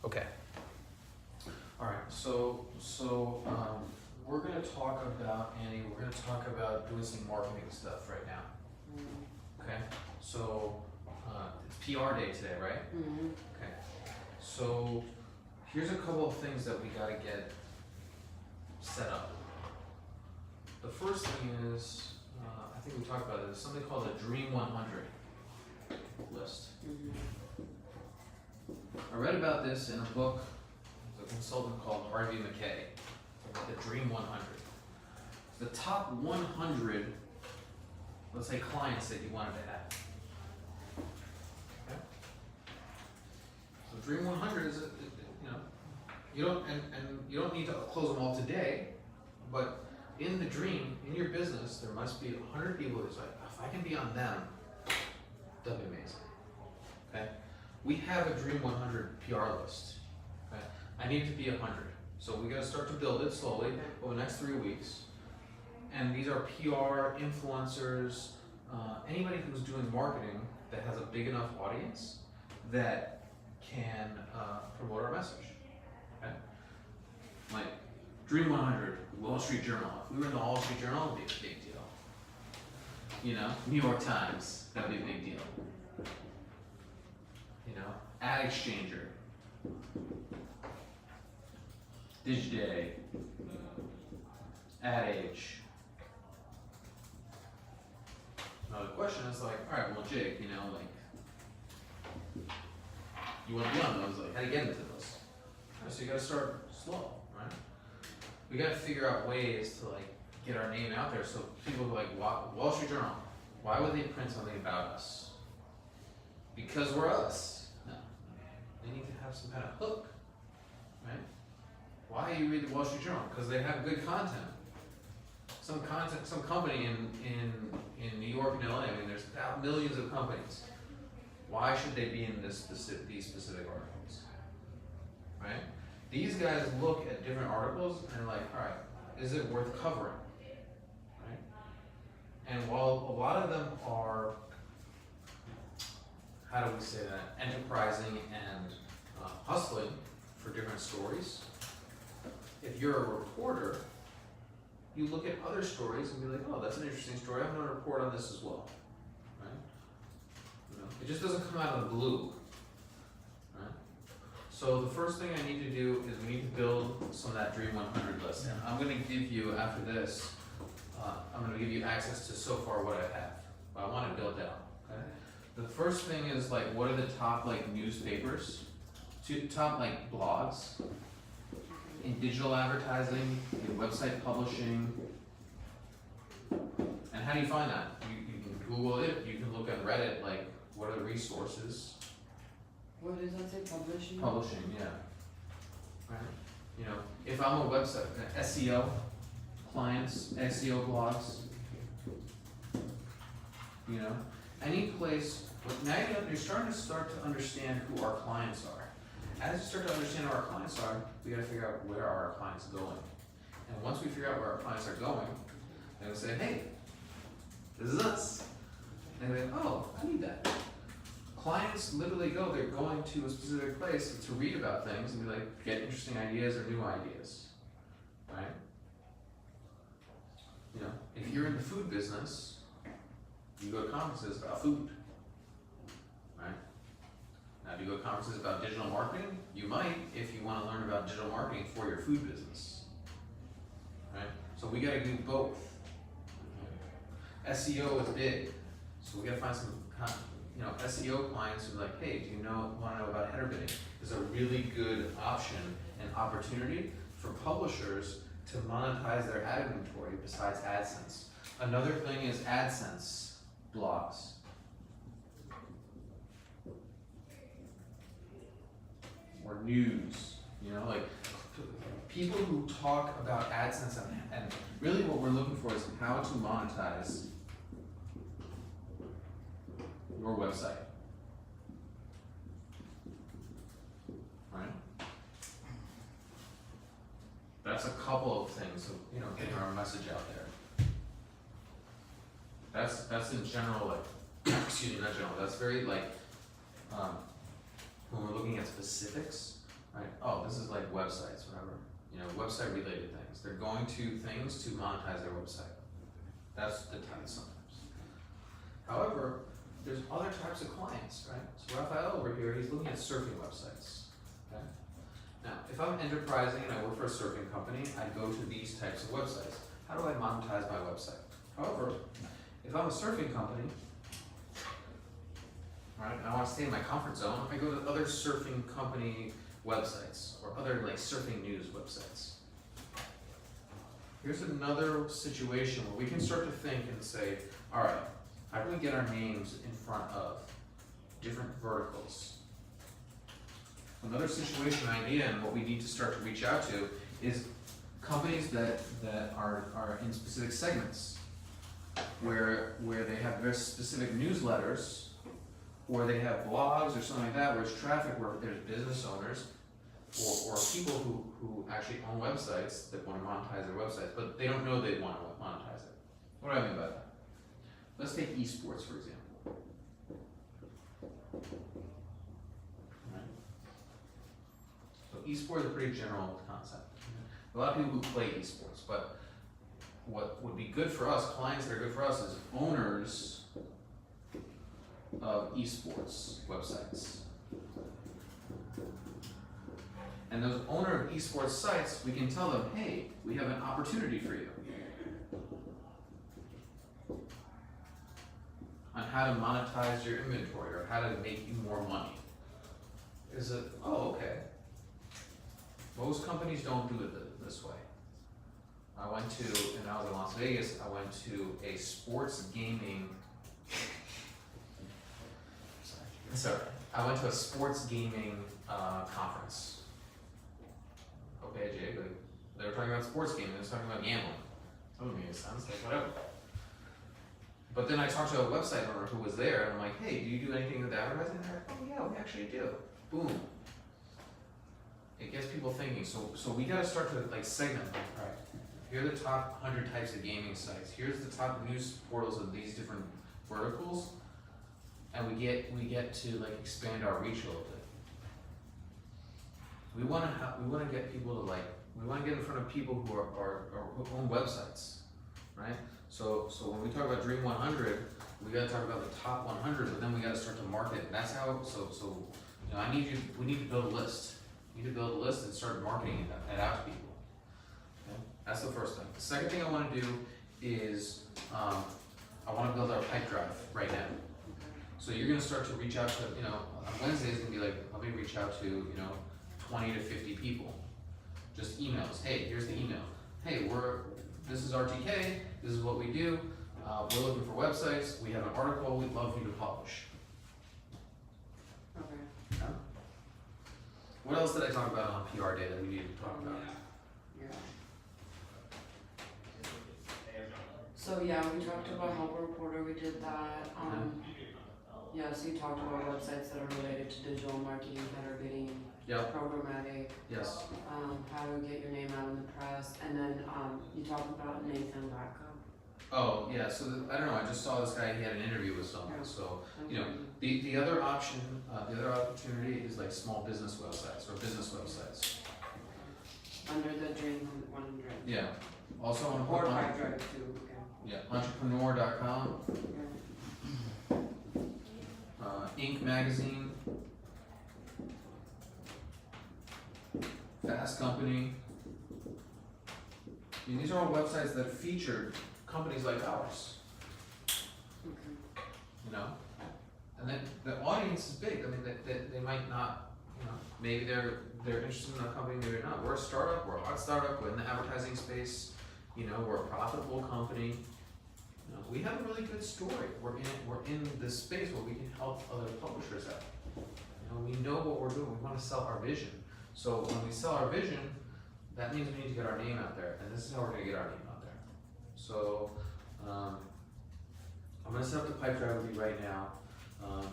Okay. All right. So we're gonna talk about Annie. We're gonna talk about doing some marketing stuff right now. Okay. So it's PR day today, right? Mm-hmm. Okay. So here's a couple of things that we gotta get set up. The first thing is, I think we talked about it, is something called a Dream 100 list. Mm-hmm. I read about this in a book, a consultant called Harvey McKay, about the Dream 100. The top 100, let's say, clients that you wanted to have. Okay? So Dream 100 is, you don't, and you don't need to close them all today, but in the dream, in your business, there must be 100 people who's like, if I can be on them, that'd be amazing. Okay? We have a Dream 100 PR list. Okay? I need it to be 100. So we gotta start to build it slowly over the next 3 weeks. And these are PR, influencers, anybody who's doing marketing that has a big enough audience that can promote our message. Okay? Like Dream 100, Wall Street Journal. If we were in the Wall Street Journal, it'd be a big deal. You know, New York Times, that'd be a big deal. You know, Ad Exchanger, Digiday, Ad Age. Now the question is like, all right, well, Jake, you know, like, you want to be on those? Like, how do you get into those? All right, so you got to start slow, right? We got to figure out ways to like get our name out there, so people are like, Wall Street Journal. Why would they print something about us? Because we're us. No, they need to have some kind of hook, right? Why do you read the Wall Street Journal? Because they have good content. Some company in New York and LA. I mean, there's millions of companies. Why should they be in these specific articles, right? These guys look at different articles and are like, all right, is it worth covering, right? And while a lot of them are, how do we say that, enterprising and hustling for different stories, if you're a reporter, you look at other stories and be like, oh, that's an interesting story. I'm going to report on this as well, right? You know, it just doesn't come out of the blue, right? So the first thing I need to do is we need to build some of that Dream 100 list. And I'm going to give you, after this, I'm going to give you access to so far what I have, but I want to build out, okay? The first thing is like, what are the top like newspapers, top like blogs, in digital advertising, in website publishing, and how do you find that? You can Google it, you can look at Reddit, like, what are the resources? What does that say? Publishing? Publishing, yeah. Right? You know, if I'm a website, SEO, clients, SEO blogs, you know, any place, but now you're starting to understand who our clients are. As you start to understand who our clients are, we gotta figure out where are our clients going. And once we figure out where our clients are going, then we say, hey, this is us. And they're like, oh, I need that. Clients literally they're going to a specific place to read about things and be like, get interesting ideas or new ideas, right? You know, if you're in the food business, you go to conferences about food, right? Now, do you go to conferences about digital marketing? You might, if you want to learn about digital marketing for your food business, right? So we got to do both. SEO is big, so we got to find some, SEO clients who are like, hey, do you want to know about header bidding? It's a really good option and opportunity for publishers to monetize their ad inventory besides AdSense. Another thing is AdSense blogs. Or news, like people who talk about AdSense and really what we're looking for is how to monetize your website, right? That's a couple of things, getting our message out there. That's in general, like, excuse me, not general, that's very like, when we're looking at specifics, right? Oh, this is like websites, whatever, you know, website related things. They're going to things to monetize their website. That's the type sometimes. However, there's other types of clients, right? So Raphael over here, he's looking at surfing websites, okay? Now, if I'm enterprising and I work for a surfing company, I go to these types of websites. How do I monetize my website? However, if I'm a surfing company, right, and I wanna stay in my comfort zone, I go to other surfing company websites or other like surfing news websites. Here's another situation where we can start to think and say, all right, how do we get our names in front of different verticals? Another situation idea and what we need to start to reach out to is companies that are in specific segments where they have very specific newsletters or they have blogs or something like that where it's traffic where there's business owners or people who actually own websites that want to monetize their websites, but they don't know they want to monetize it. What do I mean by that? Let's take esports, for example. Right. So esports is a pretty general concept. A lot of people who play esports, but what would be good for us, clients that are good for us, is owners of esports websites. And those owner of esports sites, we can tell them, hey, we have an opportunity for you on how to monetize your inventory or how to make you more money. Is it, oh, okay. Most companies don't do it this way. I went to, and I was in Las Vegas, I went to a sports gaming, sorry, I went to a sports gaming conference. Okay, Jay, but they were talking about sports gaming, they were talking about gambling. That doesn't make any sense, like whatever. But then I talked to a website owner who was there, and I'm like, hey, do you do anything with advertising? They're like, oh yeah, we actually do. Boom. It gets people thinking, so we gotta start to like segment them, right? Here are the top 100 types of gaming sites. Here's the top news portals of these different verticals, and we get to like expand our reach a little bit. We wanna get people to like, we wanna get in front of people who who own websites, right? So when we talk about Dream 100, we gotta talk about the top 100, but then we gotta start to market. And that's how. So you know, we need to build a list. We need to build a list and start marketing it out to people. Okay? That's the first thing. The second thing I want to do is I want to build our pipe drive right now. So you're gonna start to reach out to, you know, on Wednesday is gonna be like, let me reach out to, you know, 20 to 50 people. Just emails. Hey, here's the email. Hey, this is RTK. This is what we do. We're looking for websites. We have an article. We'd love for you to publish. Okay. Yeah? What else did I talk about on PR Day that we needed to talk about? Yeah. So yeah, we talked about Help Reporter, we did that. Yeah, so you talked about websites that are related to digital marketing that are getting Yep. programmatic, Yes. how to get your name out in the press, and then you talked about Nathan Backup. Oh yeah. So I don't know. I just saw this guy. He had an interview with someone. So you know, the other option, the other opportunity is like small business websites or business websites. Under the Dream 100. Yeah. Also on Or Pipe Drive too, okay. Yeah. Entrepreneur.com, Yeah. Inc. magazine, Fast Company. I mean, these are all websites that feature companies like ours. Okay. You know, and then the audience is big. I mean, they might not, you know, maybe they're interested in our company, maybe not. We're a startup. We're a hot startup. We're in the advertising space. You know, we're a profitable company. You know, we have a really good story. We're in this space where we can help other publishers out. You know, we know what we're doing. We want to sell our vision. So when we sell our vision, that means we need to get our name out there, and this is how we're going to get our name out there. So I'm going to set up the pipe drive with you right now.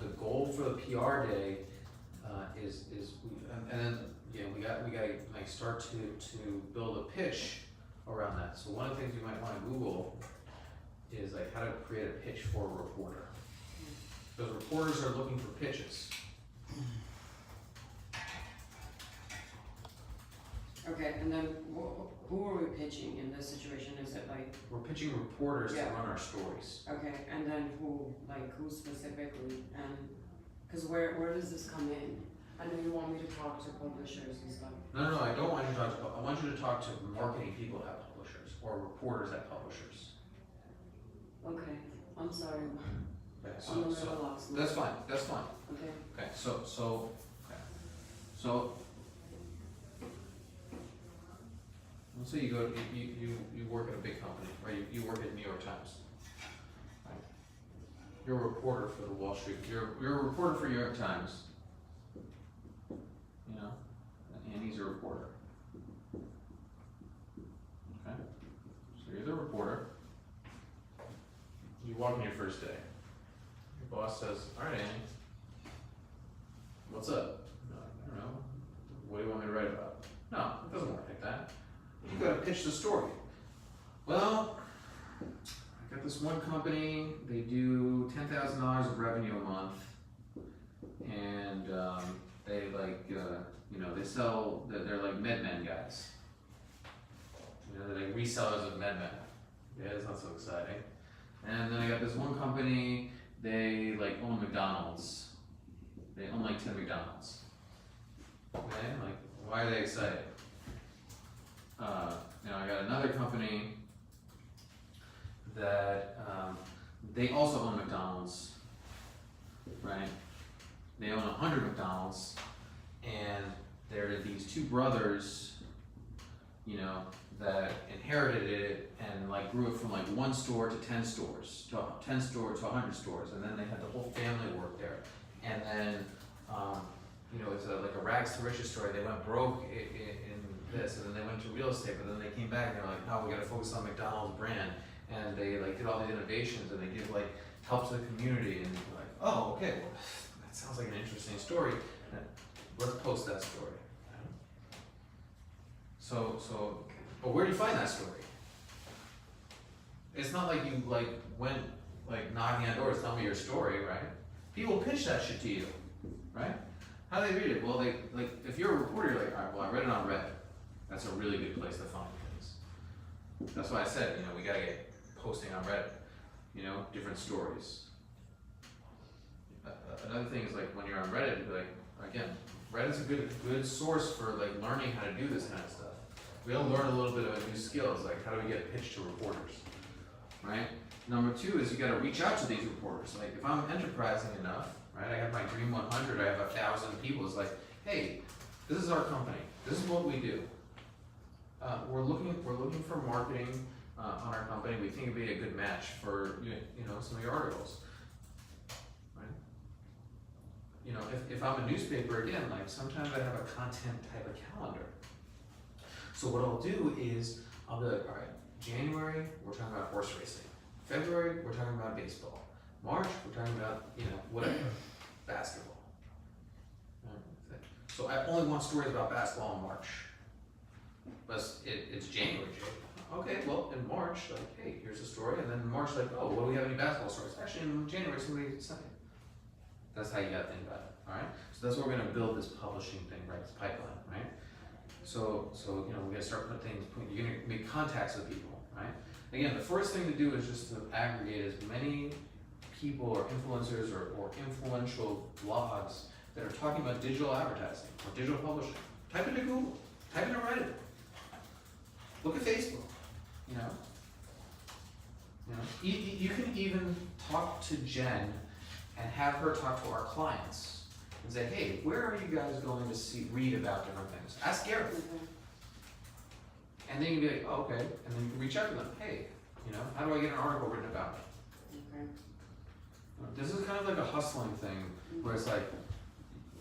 The goal for the PR day is and then we got to like start to build a pitch around that. So one of the things you might want to Google is like how to create a pitch for a reporter. Because reporters are looking for pitches. Okay, and then who are we pitching in this situation? Is it like, We're pitching reporters to Yeah. run our stories. okay, and then who specifically, and, cause where does this come in? I know you want me to talk to publishers and stuff. No, I don't want you to talk to, I want you to talk to marketing people at publishers, or reporters at publishers. Okay, I'm sorry, Okay, I'm a so, little lost now. that's fine, Okay, okay, so, let's say you go, you work at a big company, or you work at New York Times. Right? You're a reporter for the Wall Street, you're a reporter for New York Times. You know, and he's a reporter. Okay, so you're the reporter. You walk in your first day. Your boss says, "All right, Annie, what's up?" No, I don't know. What do you want me to write about? No, it doesn't work like that. You gotta pitch the story. Well, I got this one company. They do $10,000 of revenue a month, and they like, you know, they sell. They're like MedMen guys. You know, they're like resellers of MedMen. Yeah, it's not so exciting. And then I got this one company. They like own McDonald's. They own like 10 McDonald's. Okay, like why are they excited? You know, I got another company that they also own McDonald's, right? They own 100 McDonald's, and there are these two brothers, you know, that inherited it and like grew it from like 1 store to 10 stores, to 10 stores to 100 stores, and then they had the whole family work there, and then you know, it's like a rags to riches story. They went broke in this, and then they went to real estate, but then they came back and they're like, no, we gotta focus on McDonald's brand, and they like did all these innovations, and they give like help to the community, and you're like, oh, okay, well, that sounds like an interesting story. Let's post that story. So, but where do you find that story? It's not like you like went like knocking on doors, tell me your story, right? People pitch that shit to you, right? How do they read it? Well, they like if you're a reporter, you're like, all right, well, I read it on Reddit. That's a really good place to find things. That's why I said, you know, we gotta get posting on Reddit. You know, different stories. Another thing is like when you're on Reddit, you'd be like, again, Reddit's a good source for like learning how to do this kind of stuff. We all learn a little bit of new skills, like how do we get pitched to reporters, right? Number 2 is you gotta reach out to these reporters. Like if I'm enterprising enough, right? I have my Dream 100, I have 1,000 people. It's like, hey, this is our company. This is what we do. We're looking for marketing on our company. We think it'd be a good match for you know some of your articles. You know, if I'm a newspaper, again, like sometimes I have a content type of calendar. So what I'll do is, I'll be like, all right, January, we're talking about horse racing. February, we're talking about baseball. March, we're talking about, you know, whatever, basketball. So I only want stories about basketball in March. But it's January, Jake. Okay, well, in March, like, hey, here's a story. And then in March, like, oh, well, do we have any basketball stories? Actually, in January, somebody sent it. That's how you gotta think about it, all right? So that's what we're gonna build this publishing thing, right? This pipeline, right? So you know, we gotta start you're gonna make contacts with people, right? Again, the first thing to do is just to aggregate as many people or influencers or influential blogs that are talking about digital advertising or digital publishing. Type into Google, type into Reddit. Look at Facebook, you know? You can even talk to Jen and have her talk to our clients and say, hey, where are you guys going to read about different things? Ask Gary. And then you can be like, oh, okay. And then you can reach out to them. Hey, you know, how do I get an article written about me? Okay. This is kind of like a hustling thing where it's like,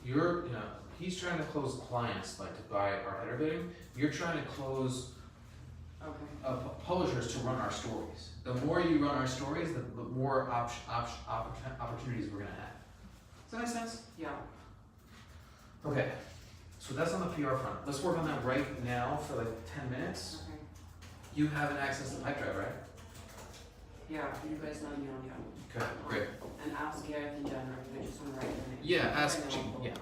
you know, he's trying to close clients like to buy our header bidding. You're trying to close publishers to run our stories. The more you run our stories, the more opportunities we're gonna have. Does that make sense? Yeah. Okay, so that's on the PR front. Let's work on that right now for like 10 minutes. Okay. You have an access to Pipedrive, right? Yeah, you guys let me know, yeah. Okay, great. And ask Gareth and Jen, or if they just wanna write their name. Yeah, ask, And then I'll- yeah.